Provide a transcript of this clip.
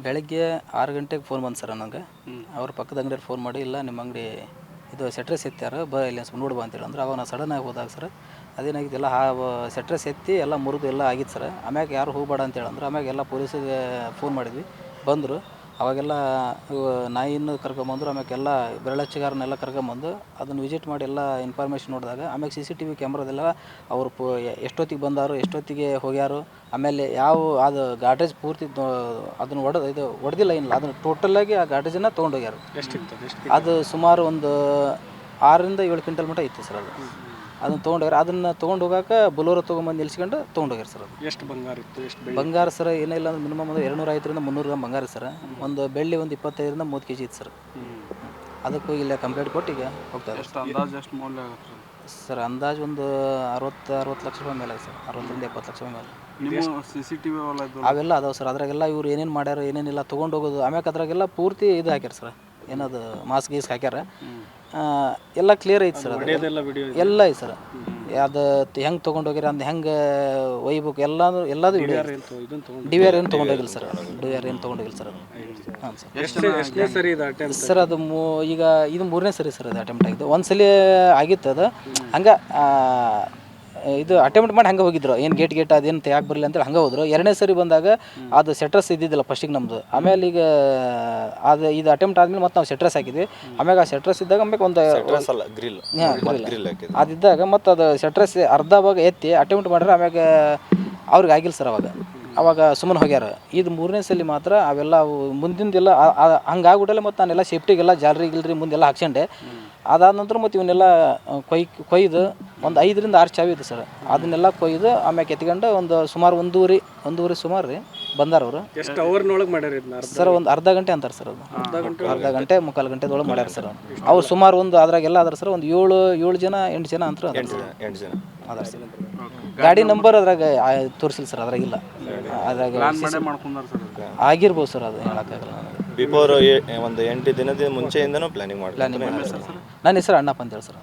ಬೆಳಗ್ಗೆ 6 ಗಂಟೆಗೆ ಫೋನ್ ಬಂತು ಸರ್ ನನಗೆ. ಅವ್ರ ಪಕ್ಕದ ಅಂಗಡಿಯವ್ರು ಫೋನ್ ಮಾಡಿ, ಇಲ್ಲ ನಿಮ್ಮ ಅಂಗಡಿ ಇದು ಸೆಟ್ರೆಸ್ ಎತ್ತ್ಯಾರ, ಇಲ್ಲಿ ಸ್ವಲ್ಪ ನೋಡಿ ಬಾ ಅಂತೇಳಿ ಅಂದ್ರೆ. ಅವಾಗ ನಾವು ಸಡನ್ನಾಗಿ ಹೋದಾಗ ಸರ್ ಅದೇನಾಗಿತ್ತು, ಎಲ್ಲ ಸೆಟ್ರೆಸ್ ಎತ್ತಿ ಎಲ್ಲ ಮುರಿದು ಎಲ್ಲ ಆಗಿತ್ತು ಸರ್. ಆಮ್ಯಾಗ ಯಾರು ಹೋಗಬೇಡ ಅಂತೇಳಿ ಅಂದ್ರೆ ಆಮ್ಯಾಗ ಎಲ್ಲ ಪೊಲೀಸಿಗೆ ಫೋನ್ ಮಾಡಿದ್ವಿ, ಬಂದರು. ಅವಾಗೆಲ್ಲ ನಾಯಿಯನ್ನು ಕರ್ಕೊಂಬಂದರು. ಆಮ್ಯಾಗೆಲ್ಲ ಬೆರಳಚ್ಚಿಗಾರನ್ನೆಲ್ಲ ಕರ್ಕೊಂಬಂದು ಅದನ್ನು ವಿಸಿಟ್ ಮಾಡಿ ಎಲ್ಲ ಇನ್ಫಾರ್ಮೇಷನ್ ನೋಡಿದಾಗ ಆಮ್ಯಾಗ CCTV ಕ್ಯಾಮ್ರಾದೆಲ್ಲ ಅವ್ರು ಎಷ್ಟೊತ್ತಿಗೆ ಬಂದಾರು, ಎಷ್ಟೊತ್ತಿಗೆ ಹೋಗ್ಯಾರು, ಆಮೇಲೆ ಯಾವ ಅದು ಗಾಡ್ರೇಜ್ ಪೂರ್ತಿ ಅದನ್ನು ಹೊಡೆದಿಲ್ಲ ಏನಿಲ್ಲ, ಅದನ್ನು ಟೋಟಲಾಗಿ ಆ ಗಾಡ್ರೇಜನ್ನು ತೊಗೊಂಡೋಗ್ಯಾರ. ಅದು ಸುಮಾರು ಒಂದು 6ರಿಂದ 7 ಕ್ವಿಂಟಲ್ ಮಟ್ಟ ಇತ್ತು ಸರ್. ಅದನ್ನು ತೊಗೊಂಡೋಗ್ಯಾರ. ಅದನ್ನು ತೊಗೊಂಡು ಹೋಗಾಕ ಬೊಲೋರೋ ತೊಗೊಂಬಂದು ನಿಲ್ಸ್ಕೊಂಡು ತೊಗೊಂಡೋಗ್ಯಾರ ಸರ್. ಅದು ಎಷ್ಟು ಬಂಗಾರ ಇತ್ತು? ಎಷ್ಟು ಬಂಗಾರ ಸರ್ ಏನಿಲ್ಲ ಅಂದ್ರೆ ಮಿನಿಮಮ್ ಒಂದು 250ರಿಂದ 300 ಗ್ರಾಮ್ ಬಂಗಾರ ಸರ್. ಒಂದು ಬೆಳ್ಳಿ ಒಂದು 25ರಿಂದ 30 kg ಇತ್ತು ಸರ್. ಅದಕ್ಕೆ ಹೋಗಿ ಇಲ್ಲೇ ಕಂಪ್ಲೇಂಟ್ ಕೊಟ್ಟು ಈಗ ಹೋಗ್ತಾರೆ. ಎಷ್ಟು ಅಂದಾಜು ಎಷ್ಟು ಮೌಲ್ಯ ಆಗುತ್ತೆ ಸರ್? ಅಂದಾಜು ಒಂದು 60 ಲಕ್ಷ ರೂಪಾಯಿ ಮೇಲೆ ಸರ್. 60ರಿಂದ 70 ಲಕ್ಷ ರೂಪಾಯಿ ಮೇಲೆ. ನಿಮ್ಮ CCTV ಅವೆಲ್ಲ ಅದಾವೆ ಸರ್. ಅದ್ರಾಗೆಲ್ಲ ಇವ್ರು ಏನೇನು ಮಾಡ್ಯಾರ ಏನೇನಿಲ್ಲ ತೊಗೊಂಡು ಹೋಗೋದು. ಆಮ್ಯಾಕೆ ಅದ್ರಾಗೆಲ್ಲ ಪೂರ್ತಿ ಇದು ಹಾಕ್ಯಾರ ಸರ್, ಏನದು ಮಾಸ್ಕ್ ಗೀಸ್ಕ್ ಹಾಕ್ಯಾರ. ಎಲ್ಲ ಕ್ಲಿಯರ್ ಐತೆ ಸರ್. ಅದು ಎಲ್ಲ ಐತೆ ಸರ್. ಅದು ಹೆಂಗೆ ತೊಗೊಂಡೋಗ್ಯಾರ ಅಂದ್ ಹೆಂಗೆ ಒಯ್ಬೇಕು ಎಲ್ಲದು DVR ಏನು ತೊಗೊಂಡೋಗಿಲ್ಲ ಸರ್. DVR ಏನು ತೊಗೊಂಡೋಗಿಲ್ಲ ಸರ್. ಅದು ಹಾಂ ಸರ್. ಸರ್ ಅದು ಈಗ ಇದು 3ನೇ ಸರಿ ಸರ್. ಅದು ಅಟೆಂಪ್ಟ್ ಆಗಿದ್ದು. ಒಂದು ಸಲ ಆಗಿತ್ತು ಅದು ಹಂಗೆ ಇದು ಅಟೆಂಪ್ಟ್ ಮಾಡಿ ಹಂಗೆ ಹೋಗಿದ್ರು. ಏನು ಗೇಟ್ ಅದೇನು ಯಾಕೆ ಬರಲಿಲ್ಲ ಅಂತೇಳಿ ಹಂಗೆ ಹೋದ್ರು. 2ನೇ ಸರಿ ಬಂದಾಗ ಅದು ಸೆಟ್ರಸ್ ಇದ್ದಿದ್ದಿಲ್ಲ ಫಸ್ಟಿಗೆ ನಮ್ಮದು. ಆಮೇಲೆ ಈಗ ಅದು ಇದು ಅಟೆಂಪ್ಟ್ ಆದಮೇಲೆ ಮತ್ತೆ ನಾವು ಸೆಟ್ರಸ್ ಹಾಕಿದ್ವಿ. ಆಮ್ಯಾಗ ಆ ಸೆಟ್ರಸ್ ಇದ್ದಾಗ ಆಮ್ಯಾಗ ಒಂದು ಅದಿದ್ದಾಗ ಮತ್ತು ಅದು ಸೆಟ್ರಸ್ ಅರ್ಧ ಭಾಗ ಎತ್ತಿ ಅಟೆಂಪ್ಟ್ ಮಾಡ್ರೆ ಆಮ್ಯಾಗ ಅವ್ರಿಗೆ ಆಗಿಲ್ಲ ಸರ್. ಅವಾಗ ಸುಮ್ಮನೆ ಹೋಗ್ಯಾರ. ಇದು 3ನೇ ಸಲ ಮಾತ್ರ ಅವೆಲ್ಲ ಮುಂದಿಂದೆಲ್ಲ ಹಂಗಾಗ್ಬಿಟ್ಟಲ್ಲ. ಮತ್ತು ನಾನೆಲ್ಲ ಸೇಫ್ಟಿಗೆಲ್ಲ ಜಾಲರಿ ಮುಂದೆಲ್ಲ ಹಾಕ್ಸಂಡೆ. ಅದಾದ ನಂತರ ಮತ್ತು ಇವನ್ನೆಲ್ಲ ಕೊಯ್ದು ಒಂದು 5ರಿಂದ 6 ಚಾವಿ ಇದೆ ಸರ್. ಅದನ್ನೆಲ್ಲ ಕೊಯ್ದು ಆಮ್ಯಾಕೆ ಎತ್ಕೊಂಡು ಒಂದು ಸುಮಾರು ಒಂದೂವರೆ ಸುಮಾರು ರೀ ಬಂದಾರ ಅವರು. ಎಷ್ಟು ಅವರ್ನೊಳಗೆ ಮಾಡ್ಯಾರ ಸರ್? ಒಂದು ಅರ್ಧ ಗಂಟೆ ಅಂತಾರೆ ಸರ್. ಅದು ಅರ್ಧ ಗಂಟೆ ಮುಕ್ಕಾಲು ಗಂಟೆದೊಳಗೆ ಮಾಡ್ಯಾರ ಸರ್. ಅವ್ರು ಸುಮಾರು ಒಂದು ಅದ್ರಾಗೆಲ್ಲ ಅದಾರ ಸರ್. ಒಂದು 7 ಜನ 8 ಜನ ಅಂತ ಅದಾರ ಸರ್. ಗಾಡಿ ನಂಬರ್ ಅದ್ರಾಗ ತೋರಿಸಿಲ್ಲ ಸರ್. ಅದ್ರಾಗಿಲ್ಲ. ಅದ್ರಾಗ ಆಗಿರ್ಬೋದು ಸರ್. ಅದು ಹೇಳೋಕ್ಕಾಗಲ್ಲ ನನಗೆ. ಬಿಫೋರ್ ಒಂದು 8 ದಿನದ ಮುಂಚೆಯಿಂದನೂ ಪ್ಲಾನಿಂಗ್ ಮಾಡಿ ನನ್ನ ಹೆಸರು ಅಣ್ಣಪ್ಪ ಅಂತೇಳಿ ಸರ್.